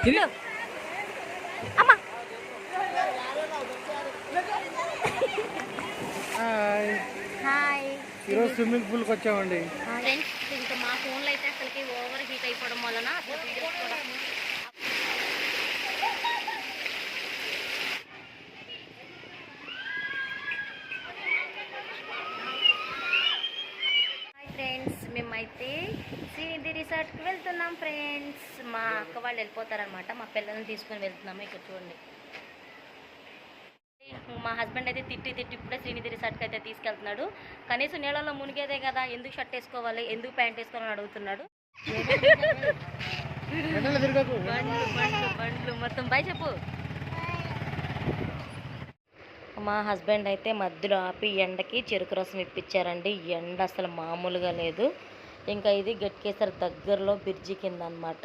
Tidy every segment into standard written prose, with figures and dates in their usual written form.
అమ్మా హాయ్. ఈరోజు స్విమ్మింగ్ పూల్కి వచ్చామండి. ఇంకా మా ఫోన్లో అయితే అసలుకి ఓవర్ హీట్ అయిపోవడం వలన అసలు వీడియోస్ కూడా ఫ్రెండ్స్ మేమైతే శ్రీనిధి రిసార్ట్కి వెళ్తున్నాం ఫ్రెండ్స్. మా అక్క వాళ్ళు వెళ్ళిపోతారనమాట. మా పిల్లల్ని తీసుకొని వెళ్తున్నాము. ఇక్కడ చూడండి, మా హస్బెండ్ అయితే తిట్టి ఇప్పుడే శ్రీనిధి రిసార్ట్కి అయితే తీసుకెళ్తున్నాడు. కనీసం నీళ్ళలో మునిగేదే కదా, ఎందుకు షర్ట్ వేసుకోవాలి, ఎందుకు ప్యాంట్ వేసుకోవాలని అడుగుతున్నాడు. బండ్లు మొత్తం బై చెప్పు. మా హస్బెండ్ అయితే మధ్యలో ఆపి ఎండకి చెరుకు రసం ఇప్పించారండి. ఎండ అసలు మామూలుగా లేదు. ఇంకా ఇది గట్కేసర్ దగ్గరలో బ్రిడ్జి కింద అనమాట.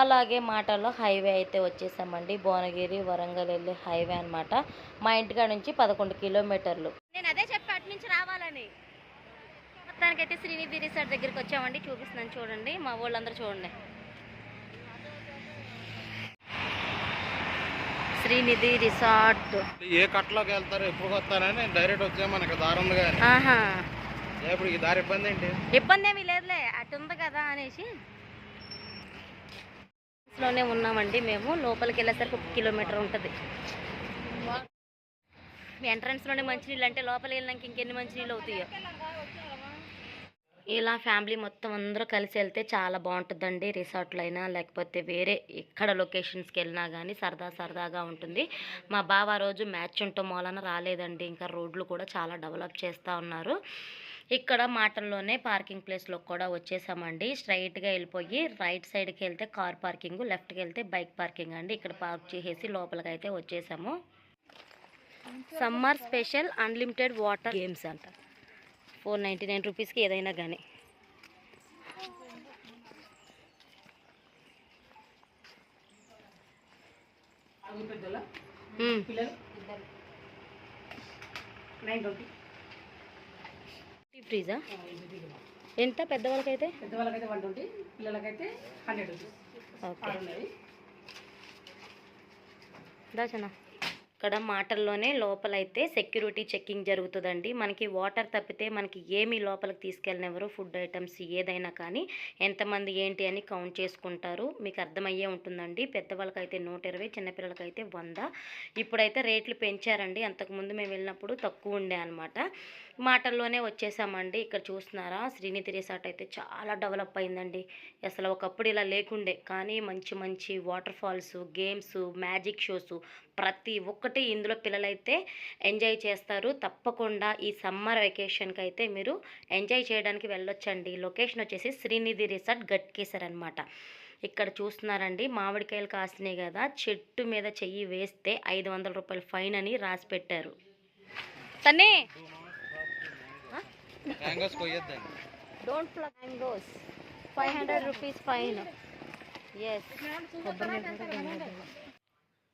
అలాగే మాటల్లో హైవే అయితే వచ్చేసామండి. భువనగిరి వరంగల్ వెళ్ళే హైవే అనమాట. మా ఇంటికాడ నుంచి 11 కిలోమీటర్లు. నేను అదే చెప్పి అటు నుంచి రావాలని. మొత్తానికైతే శ్రీనిధి రిసార్ట్ దగ్గరికి వచ్చామండి. చూపిస్తున్నాను చూడండి. మా వాళ్ళందరూ చూడండి. శ్రీనిధి రిసార్ట్ ఏ కట్లోకి వెళ్తారో ఎప్పుడు వస్తారని డైరెక్ట్ వచ్చా. మనకి దారి ఉంది కానీ ఇప్పుడు ఈ దారి ఇబ్బంది ఏంటి? ఇబ్బంది ఏమీ లేదులే, అటు ఉంది కదా అనేసి లోనే ఉన్నామండి. మేము లోపలికి వెళ్ళేసరికి 1 కిలోమీటర్ ఉంటుంది. ఎంట్రన్స్లోనే మంచినీళ్ళు అంటే లోపలికి వెళ్ళినాక ఇంకెన్ని మంచినీళ్ళు అవుతాయో. ఇలా ఫ్యామిలీ మొత్తం అందరూ కలిసి వెళ్తే చాలా బాగుంటుందండి. రిసార్ట్లో అయినా లేకపోతే వేరే ఎక్కడ లొకేషన్స్కి వెళ్ళినా కానీ సరదాగా ఉంటుంది. మా బావ రోజు మ్యాచ్ ఉండటం వలన రాలేదండి. ఇంకా రోడ్లు కూడా చాలా డెవలప్ చేస్తూ ఉన్నారు. ఇక్కడ మాటల్లోనే పార్కింగ్ ప్లేస్లో కూడా వచ్చేసామండి. స్ట్రైట్గా వెళ్ళిపోయి రైట్ సైడ్కి వెళ్తే కార్ పార్కింగ్, లెఫ్ట్కి వెళ్తే బైక్ పార్కింగ్ అండి. ఇక్కడ పార్క్ చేసేసి లోపలికి అయితే వచ్చేసాము. Summer special unlimited water games అంట. 499 రూపీస్కి ఏదైనా కానీ. ఫ్రీజా ఎంత? పెద్దవాళ్ళకైతే 120, పిల్లలకైతే 100 రూపీస్. ఓకే దాచనా. ఇక్కడ మాటల్లోనే లోపలైతే సెక్యూరిటీ చెక్కింగ్ జరుగుతుందండి. మనకి వాటర్ తప్పితే మనకి ఏమీ లోపలికి తీసుకెళ్ళినెవరు. ఫుడ్ ఐటమ్స్ ఏదైనా కానీ ఎంతమంది ఏంటి అని కౌంట్ చేసుకుంటారు. మీకు అర్థమయ్యే ఉంటుందండి. పెద్దవాళ్ళకైతే 120, చిన్నపిల్లలకైతే 100. ఇప్పుడైతే రేట్లు పెంచారండి. అంతకుముందు మేము వెళ్ళినప్పుడు తక్కువ ఉండే అనమాట. మాటల్లోనే వచ్చేసామండి. ఇక్కడ చూస్తున్నారా, శ్రీనిధి రిసార్ట్ అయితే చాలా డెవలప్ అయిందండి. అసలు ఒకప్పుడు ఇలా లేకుండే. కానీ మంచి waterfalls, games, magic shows ప్రతి ఒక్కటి ఇందులో పిల్లలైతే ఎంజాయ్ చేస్తారు. తప్పకుండా ఈ సమ్మర్ వెకేషన్కి అయితే మీరు ఎంజాయ్ చేయడానికి వెళ్ళొచ్చండి. లొకేషన్ వచ్చేసి శ్రీనిధి రిసార్ట్ గట్కేసర్ అనమాట. ఇక్కడ చూస్తున్నారండి, మామిడికాయలు కాస్తున్నాయి కదా, చెట్టు మీద చెయ్యి వేస్తే 500 రూపాయలు ఫైన్ అని రాసి పెట్టారు. Sunny don't pluck mangoes, 500 rupees fine. Yes.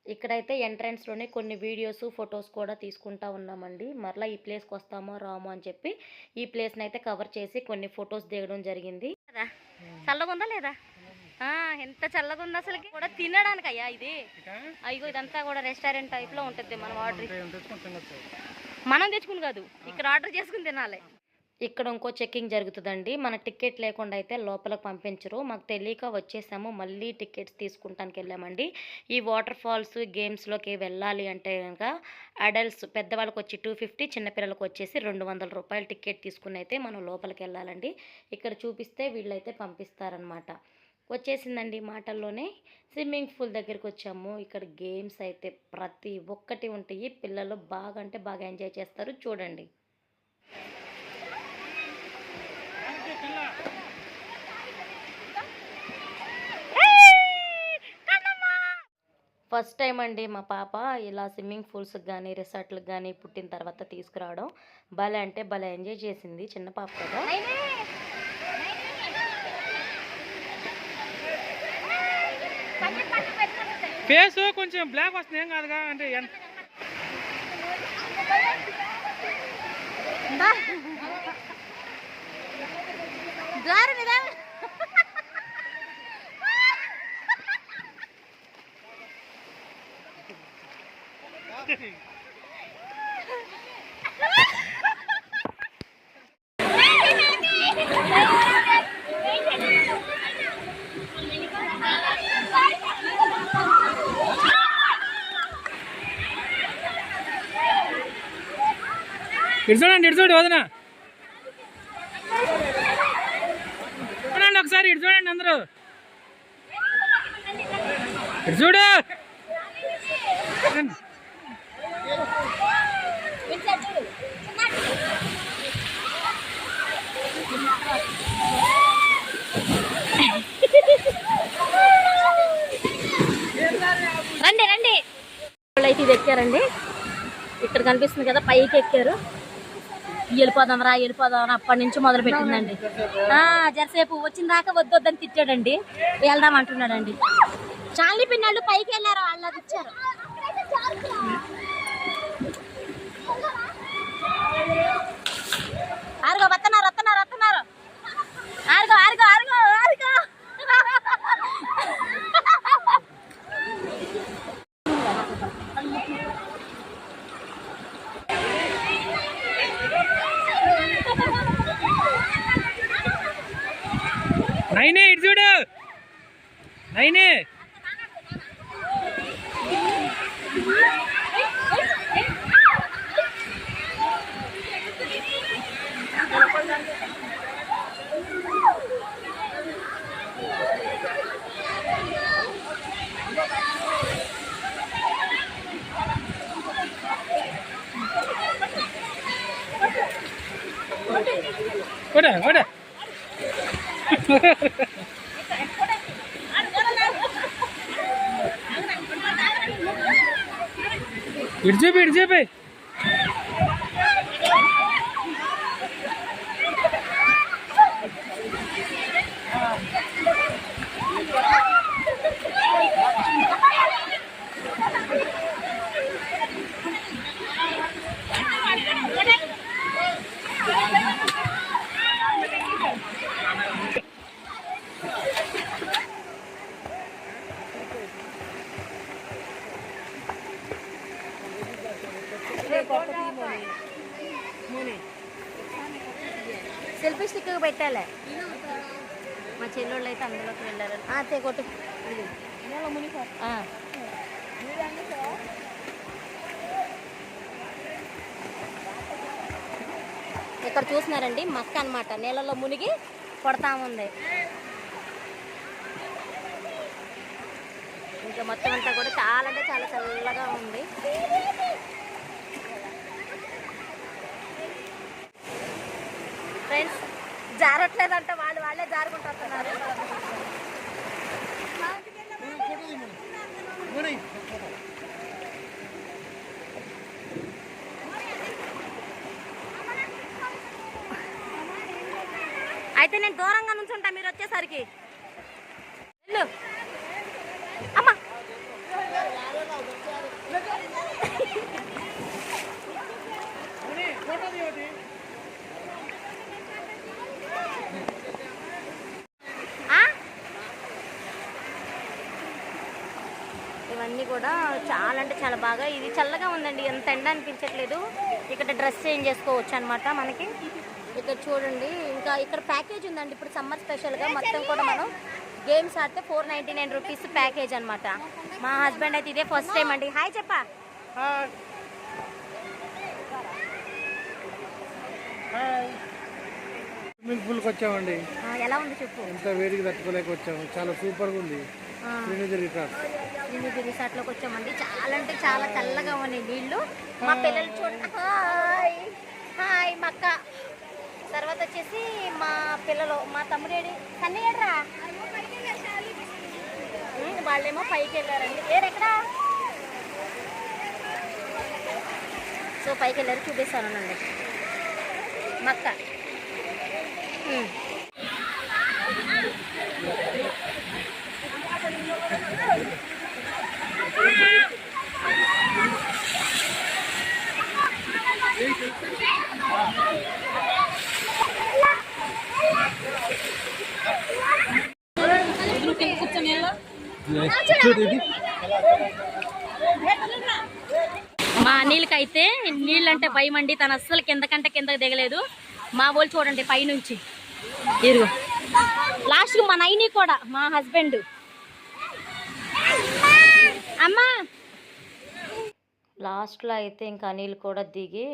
ఇక్కడైతే ఎంట్రన్స్లోనే కొన్ని వీడియోస్, ఫొటోస్ కూడా తీసుకుంటా ఉన్నామండి. మరలా ఈ ప్లేస్కి వస్తామో రామో అని చెప్పి ఈ ప్లేస్ని అయితే కవర్ చేసి కొన్ని ఫొటోస్ దిగడం జరిగింది. చల్లగా ఉందా లేదా? ఎంత చల్లగా ఉంది అసలుకి. కూడా తినడానికి అయ్యా ఇది. అయ్యో ఇదంతా కూడా రెస్టారెంట్ టైప్లో ఉంటుంది. మనం తెచ్చుకుని కాదు, ఇక్కడ ఆర్డర్ చేసుకుని తినాలి. ఇక్కడ ఇంకో చెక్కింగ్ జరుగుతుందండి. మన టికెట్ లేకుండా అయితే లోపలికి పంపించరు. మాకు తెలియక వచ్చేసాము. మళ్ళీ టికెట్స్ తీసుకుంటానికి వెళ్ళామండి. ఈ వాటర్ ఫాల్స్ గేమ్స్లోకి వెళ్ళాలి అంటే కనుక అడల్ట్స్ పెద్దవాళ్ళకి వచ్చి 250, చిన్నపిల్లలకు వచ్చేసి 200 రూపాయలు టికెట్ తీసుకుని అయితే మనం లోపలికి వెళ్ళాలండి. ఇక్కడ చూపిస్తే వీళ్ళైతే పంపిస్తారనమాట. వచ్చేసిందండి మాటల్లోనే. స్విమ్మింగ్ పూల్ దగ్గరికి వచ్చాము. ఇక్కడ గేమ్స్ అయితే ప్రతి ఒక్కటి ఉంటాయి. పిల్లలు బాగా అంటే బాగా ఎంజాయ్ చేస్తారు. చూడండి. ఫస్ట్ టైం అండి మా పాప ఇలా స్విమ్మింగ్ పూల్స్కి కానీ రిసార్ట్లకు కానీ పుట్టిన తర్వాత తీసుకురావడం. భలే అంటే భలే ఎంజాయ్ చేసింది. చిన్న పాప కదా. ఫేస్ కొంచెం బ్లాక్ వస్తుంది, ఏం కాదుగా అంటే ఇటు చూడండి, ఇటు చూడు వదినా. చూడండి ఒకసారి, ఇటు చూడండి అందరూ, ఇటు చూడు. రండి రండి. అయితే ఇది ఎక్కారండి, ఇక్కడ కనిపిస్తుంది కదా, పైకి ఎక్కారు. వెళ్ళిపోదాం రా అప్పటి నుంచి మొదలు పెట్టిందండి. జరసేపు వచ్చిన దాకా వద్దని తిట్టాడండి, వెళ్దాం అంటున్నాడండి. చాలీ పిన్నాళ్ళు పైకి వెళ్ళారు, వాళ్ళు అది ఇచ్చారు. ఆరుగో వస్తున్నారు ఆరుగో నైనే, ఇటు చూడు నైనే. కూడా ఇటు చూపి. సెల్ఫీ స్టిక్ పెట్టాలి. మా చెల్లెళ్ళు అయితే అందులోకి వెళ్ళారు. కొట్టు. ఇక్కడ చూస్తున్నారండి, మక్క అన్నమాట నీళ్ళలో మునిగి కొడతా ఉంది. ఇంకా మొత్తం అంతా కూడా చాలా అంటే చాలా చల్లగా ఉంది. ఫ్రెండ్స్ జారట్లేదంట, వాళ్ళే జారుకుంటున్నారు. అయితే నేను దూరంగా నుంచుంటా, మీరు వచ్చేసరికి. అమ్మా ఇవన్నీ కూడా చాలా అంటే చాలా బాగా, ఇది చల్లగా ఉందండి, ఎంత ఎండ అనిపించట్లేదు. ఇక్కడ డ్రెస్ చేంజ్ చేసుకోవచ్చు అనమాట మనకి. ఇక్కడ చూడండి, ఇంకా ఇక్కడ ప్యాకేజ్ ఉందండి ఇప్పుడు సమ్మర్ స్పెషల్గా. మొత్తం కూడా మనం గేమ్స్ ఆడితే 499 రూపీస్ ప్యాకేజ్ అనమాట. మా హస్బెండ్ అయితే ఇదే ఫస్ట్ టైం అండి. హాయ్ చెప్పా. స్విమ్మింగ్ పూల్కి వచ్చామండి. ఎలా ఉంది చెప్పు. ఎంత వేడికి తట్టుకోలేక వచ్చాము, చాలా సూపర్గా ఉంది. శ్రీనిధి రిసార్ట్లోకి వచ్చామండి. చాలా అంటే చాలా చల్లగా ఉన్నాయి నీళ్ళు. మా పిల్లలు చూడండి, హాయ్ మక్క. తర్వాత వచ్చేసి మా పిల్లలు, మా తమ్ముడేడి కన్నయ్యడ్రా, వాళ్ళేమో పైకి వెళ్ళారండి. ఏరెక్కడా? సో పైకి వెళ్ళారు, చూపిస్తానండి మక్క. మా అనిల్కైతే నీళ్ళంటే భయం అండి. తను అస్సలు కిందకంటే కిందకి దిగలేదు. మా వాళ్ళు చూడండి పైనుంచి ఇరుగు. లాస్ట్కి మా నైని కూడా మా హస్బెండ్ అమ్మా లాస్ట్లో అయితే ఇంకా అనిల్ కూడా దిగి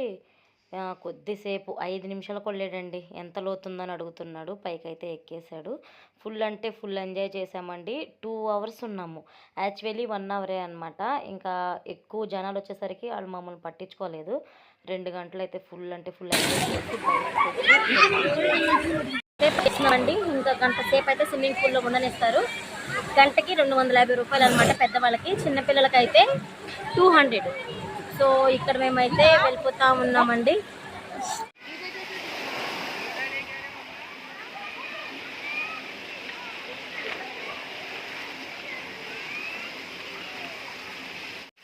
కొద్దిసేపు 5 నిమిషాలు కొల్లేడండి. ఎంత లోతుందని అడుగుతున్నాడు. పైకైతే ఎక్కేశాడు. ఫుల్ అంటే ఫుల్ ఎంజాయ్ చేసామండి. 2 అవర్స్ ఉన్నాము. యాక్చువల్లీ 1 అవరే అనమాట. ఇంకా ఎక్కువ జనాలు వచ్చేసరికి వాళ్ళు మమ్మల్ని పట్టించుకోలేదు. 2 గంటలు అయితే ఫుల్ అంటే ఫుల్ ఎంజాయ్ చేసి అండి. ఇంకా గంట సేపు అయితే స్విమ్మింగ్ పూల్లో ఉండనిస్తారు. గంటకి 250 రూపాయలు అనమాట పెద్దవాళ్ళకి. చిన్నపిల్లలకి అయితే 200. సో ఇక్కడ మేమైతే వెళ్ళిపోతా ఉన్నామండి.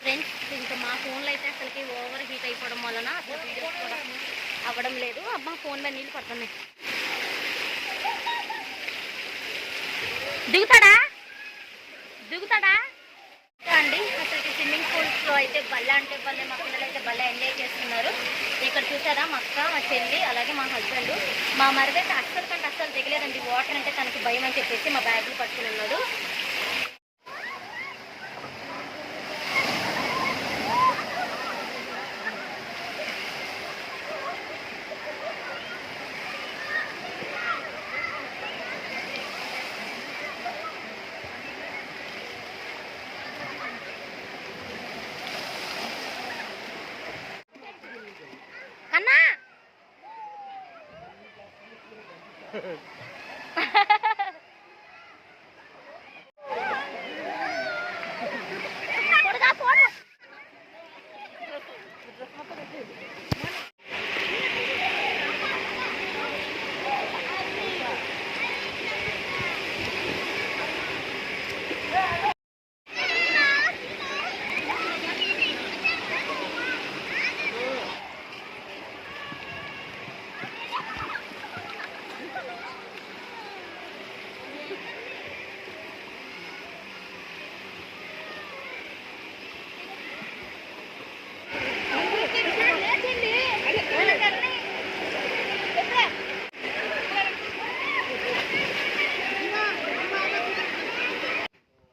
ఫ్రెండ్స్ ఇంకా మా ఫోన్లో అయితే అసలుకి ఓవర్ హీట్ అయిపోవడం వలన అసలు వీడియోస్ కూడా అవ్వడం లేదు. అబ్బా ఫోన్ మీద నీళ్ళు పడుతున్నాయి. దిగుతాడా అండి. అసలు స్విమ్మింగ్ పూల్స్లో అయితే భలే అంటే భలే మా పిల్లలు అయితే భలే ఎంజాయ్ చేస్తున్నారు. ఇక్కడ చూసారా మా అక్క, మా చెల్లి, అలాగే మా హస్బెండ్. మా మరిది అయితే అస్సలు దిగలేదండి. వాటర్ అంటే తనకి భయం అని చెప్పేసి మా బ్యాగులు పట్టుకుని ఉన్నాడు. అన్నా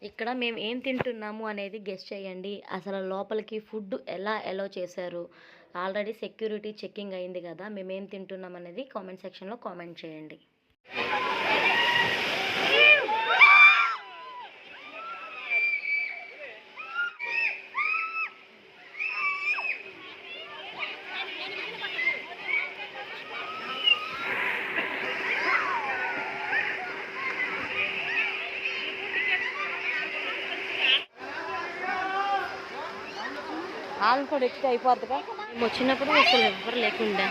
ఇక్కడ మేము ఏం తింటున్నాము అనేది గెస్ట్ చేయండి. అసలు లోపలికి ఫుడ్ ఎలా అలో చేశారు. ఆల్రెడీ సెక్యూరిటీ చెక్కింగ్ అయింది కదా. మేము ఏం తింటున్నాం అనేది కామెంట్ సెక్షన్లో కామెంట్ చేయండి. వాళ్ళు కూడా ఎక్కితే అయిపోద్దిగా. మేము వచ్చినప్పుడు అసలు ఎవ్వరు లేకుండా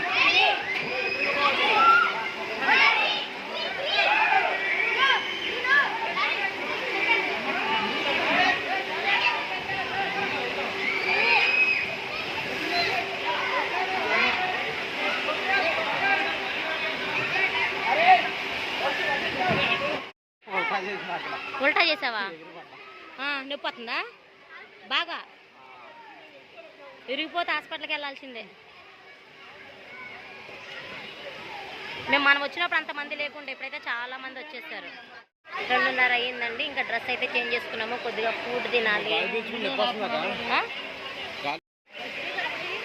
ఉల్టా చేసావా? నొప్పి వస్తుందా బాగా? విరిగిపోతే హాస్పిటల్కి వెళ్ళాల్సిందే. మనం వచ్చినప్పుడు అంతమంది లేకుండా ఇప్పుడైతే చాలా మంది వచ్చేస్తారు. 2:30 అయ్యిందండి. ఇంకా డ్రెస్ అయితే చేంజ్ చేసుకున్నాము. కొద్దిగా ఫుడ్ తినాలి.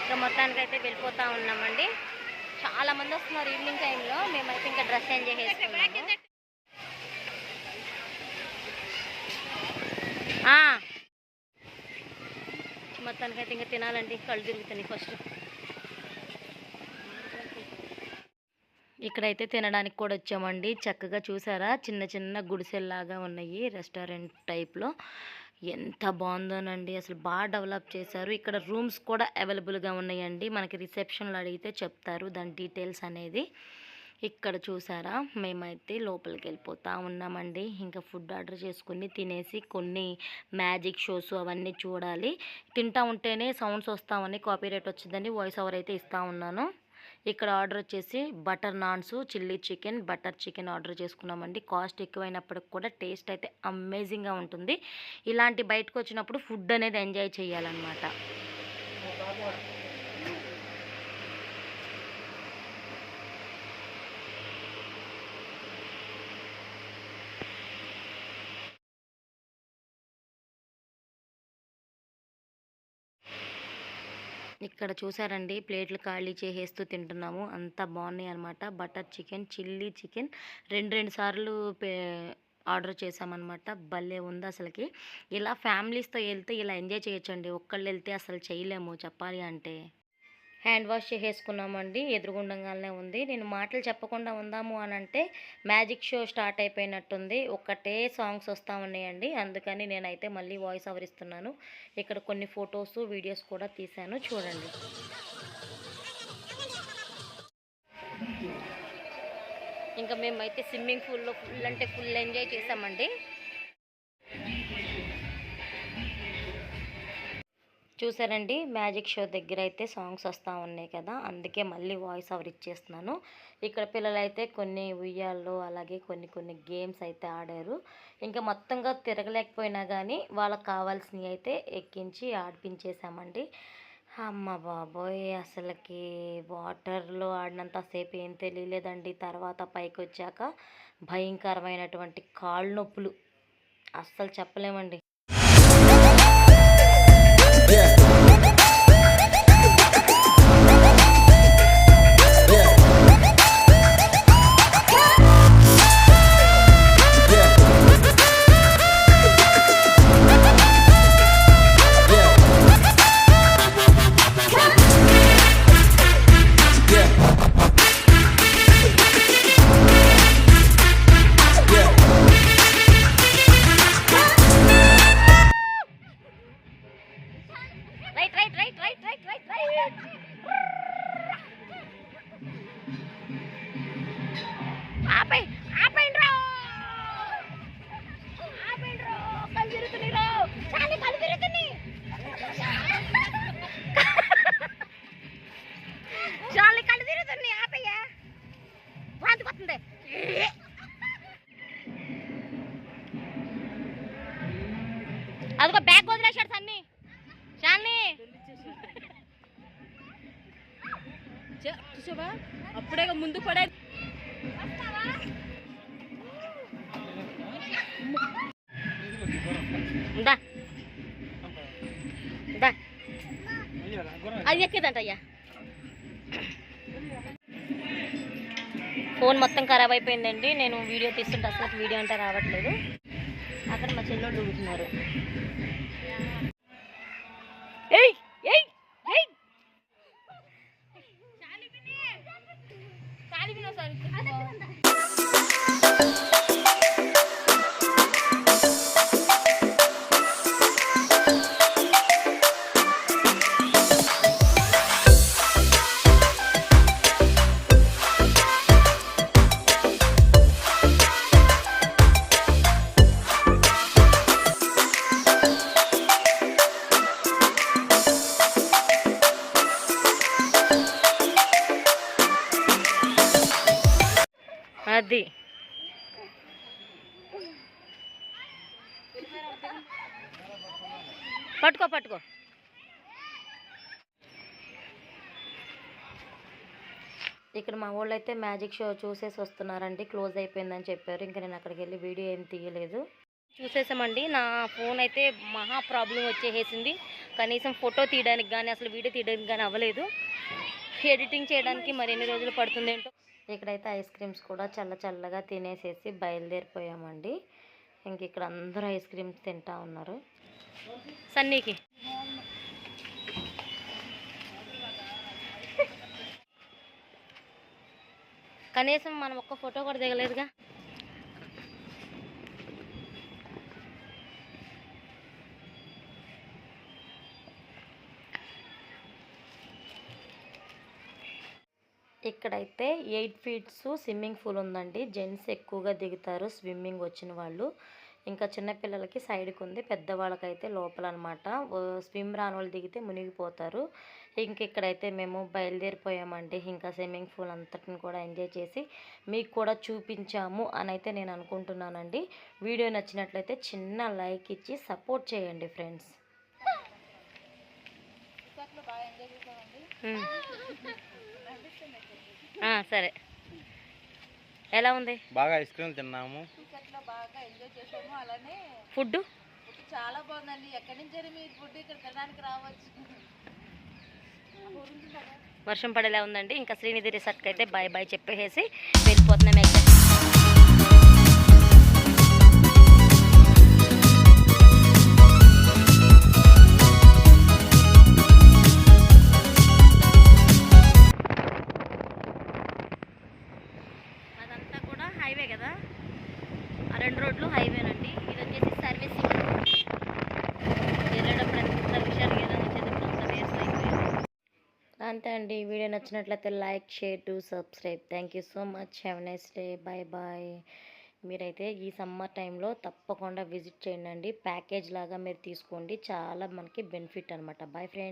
ఇంకా మొత్తానికైతే వెళ్ళిపోతా ఉన్నామండి. చాలా మంది వస్తున్నారు ఈవినింగ్ టైంలో. మేమైతే ఇంకా డ్రెస్ చేంజ్ చేసుకున్నాము. మొత్తానికైతే ఇంకా తినాలండి. కళ్ళు తిరుగుతున్నాయి. ఫస్ట్ ఇక్కడైతే తినడానికి కూడా వచ్చామండి. చక్కగా చూసారా, చిన్న చిన్న గుడిసెల్లాగా ఉన్నాయి. రెస్టారెంట్ టైప్లో ఎంత బాగుందోనండి. అసలు బాగా డెవలప్ చేశారు. ఇక్కడ రూమ్స్ కూడా అవైలబుల్గా ఉన్నాయండి. మనకి రిసెప్షన్లో అడిగితే చెప్తారు దాని డీటెయిల్స్ అనేది. ఇక్కడ చూసారా, మేమైతే లోపలికి వెళ్ళిపోతూ ఉన్నామండి. ఇంకా ఫుడ్ ఆర్డర్ చేసుకుని తినేసి కొన్ని మ్యాజిక్ షోస్ అవన్నీ చూడాలి. తింటూ ఉంటేనే సౌండ్స్ వస్తామని కాపీరైట్ వచ్చిందని వాయిస్ ఓవర్ అయితే ఇస్తూ ఉన్నాను. ఇక్కడ ఆర్డర్ వచ్చేసి butter naans, chilli chicken, butter chicken order చేసుకున్నామండి. కాస్ట్ ఎక్కువైనప్పటికి కూడా టేస్ట్ అయితే అమేజింగ్గా ఉంటుంది. ఇలాంటి బయటకు వచ్చినప్పుడు ఫుడ్ అనేది ఎంజాయ్ చేయాలన్నమాట. ఇక్కడ చూసారండి ప్లేట్లు ఖాళీ చేసేస్తూ తింటున్నాము. అంత బాగున్నాయి అనమాట. బటర్ చికెన్, చిల్లీ చికెన్ రెండు సార్లు ఆర్డర్ చేసామన్నమాట. భలే ఉంది అసలుకి. ఇలా ఫ్యామిలీస్తో వెళ్తే ఇలా ఎంజాయ్ చేయొచ్చండి. ఒక్కళ్ళు వెళ్తే అసలు చేయలేము చెప్పాలి అంటే. Hand wash చేసేసుకున్నామండి. ఎదురుగుండంగానే ఉంది. నేను మాటలు చెప్పకుండా ఉందాము అని అంటే మ్యాజిక్ షో స్టార్ట్ అయిపోయినట్టుంది. ఒక్కటే సాంగ్స్ వస్తూ ఉన్నాయండి. అందుకని నేనైతే మళ్ళీ వాయిస్ ఓవర్ ఇస్తున్నాను. ఇక్కడ కొన్ని ఫొటోస్ వీడియోస్ కూడా తీశాను చూడండి. ఇంకా మేమైతే స్విమ్మింగ్ పూల్లో ఫుల్ అంటే ఫుల్ ఎంజాయ్ చేసామండి. చూసారండి మ్యాజిక్ షో దగ్గర అయితే సాంగ్స్ వస్తూ ఉన్నాయి కదా, అందుకే మళ్ళీ వాయిస్ ఓవర్ ఇచ్చేస్తున్నాను. ఇక్కడ పిల్లలైతే కొన్ని ఉయ్యాల్లో అలాగే కొన్ని గేమ్స్ అయితే ఆడారు. ఇంకా మొత్తంగా తిరగలేకపోయినా కానీ వాళ్ళకి కావాల్సినవి అయితే ఎక్కించి ఆడిపించేసామండి. అమ్మ బాబోయ్, అసలుకి వాటర్లో ఆడినంతసేపు ఏం తెలియలేదండి. తర్వాత పైకి వచ్చాక భయంకరమైనటువంటి కాళ్ళు నొప్పులు అస్సలు చెప్పలేమండి. అదిగో బ్యాగ్ వదిలేశాడు సన్ని. శాలిని చూసావా అప్పుడే ముందు పడే. అది ఎక్కేదంట అయ్యా. ఫోన్ మొత్తం ఖరాబ్ అయిపోయిందండి. నేను వీడియో తీస్తుంటే అసలు వీడియో అంటే రావట్లేదు. అక్కడ మా చెల్లెళ్ళు దిగుతున్నారు. అది పట్టుకో. ఇక్కడ మా వాళ్ళు అయితే మ్యాజిక్ షో చూసేసి వస్తున్నారండి. క్లోజ్ అయిపోయిందని చెప్పారు. ఇంకా నేను అక్కడికి వెళ్ళి వీడియో ఏం తీయలేదు. చూసేసామండి. నా ఫోన్ అయితే మహా ప్రాబ్లం వచ్చేసింది. కనీసం ఫోటో తీయడానికి కానీ అసలు వీడియో తీయడానికి కానీ అవ్వలేదు. ఎడిటింగ్ చేయడానికి మరి ఎన్ని రోజులు పడుతుంది ఏంటో. ఇక్కడైతే ఐస్ క్రీమ్స్ కూడా చల్లగా తినేసేసి బయలుదేరిపోయామండి. ఇంక ఇక్కడ అందరూ ఐస్ క్రీమ్స్ తింటా ఉన్నారు. సన్నీకి కనీసం మనం ఒక్క ఫోటో కూడా దిగలేదుగా. ఇక్కడైతే 8 ఫీట్స్ స్విమ్మింగ్ పూల్ ఉందండి. జెంట్స్ ఎక్కువగా దిగుతారు స్విమ్మింగ్ వచ్చిన వాళ్ళు. ఇంకా చిన్నపిల్లలకి సైడ్కి ఉంది, పెద్దవాళ్ళకైతే లోపల అనమాట. స్విమ్ రాని వాళ్ళు దిగితే మునిగిపోతారు. ఇంక ఇక్కడైతే మేము బయలుదేరిపోయామండి. ఇంకా స్విమ్మింగ్ పూల్ అంతటిని కూడా ఎంజాయ్ చేసి మీకు కూడా చూపించాము అని అయితే నేను అనుకుంటున్నానండి. వీడియో నచ్చినట్లయితే చిన్న లైక్ ఇచ్చి సపోర్ట్ చేయండి ఫ్రెండ్స్. సరే, ఎలా ఉంది బాగా ఐస్ క్రీమ్ తిన్నాము. ఫుడ్? చాలా బాగుందండి. ఎక్కడి నుంచి మీరు ఫుడ్ ఇక్కడ తినడానికి రావచ్చు. వర్షం పడేలా ఉందండి. ఇంకా శ్రీనిధి రిసార్ట్కి అయితే బాయ్ బాయ్ చెప్పేసి వెళ్ళిపోతున్నాం. ఎగ్జాక్ట్ అదంతా కూడా హైవే కదా, ఆ 2 రోడ్లు హైవేనండి. ఇది వచ్చేసి సర్వీసింగ్. వెళ్ళేటప్పుడు ఎంత విషయాలు ఏదైనా వచ్చేటప్పుడు అంతా వేస్ట్ అయిపోయింది. అంతే అండి. వీడియో నచ్చినట్లయితే like, share to subscribe. Thank you so much. Have nice day. Bye bye. మీరైతే ఈ సమ్మర్ టైంలో తప్పకుండా విజిట్ చేయండి. ప్యాకేజ్ లాగా మీరు తీసుకోండి, చాలా మనకి బెనిఫిట్ అనమాట. Bye friends.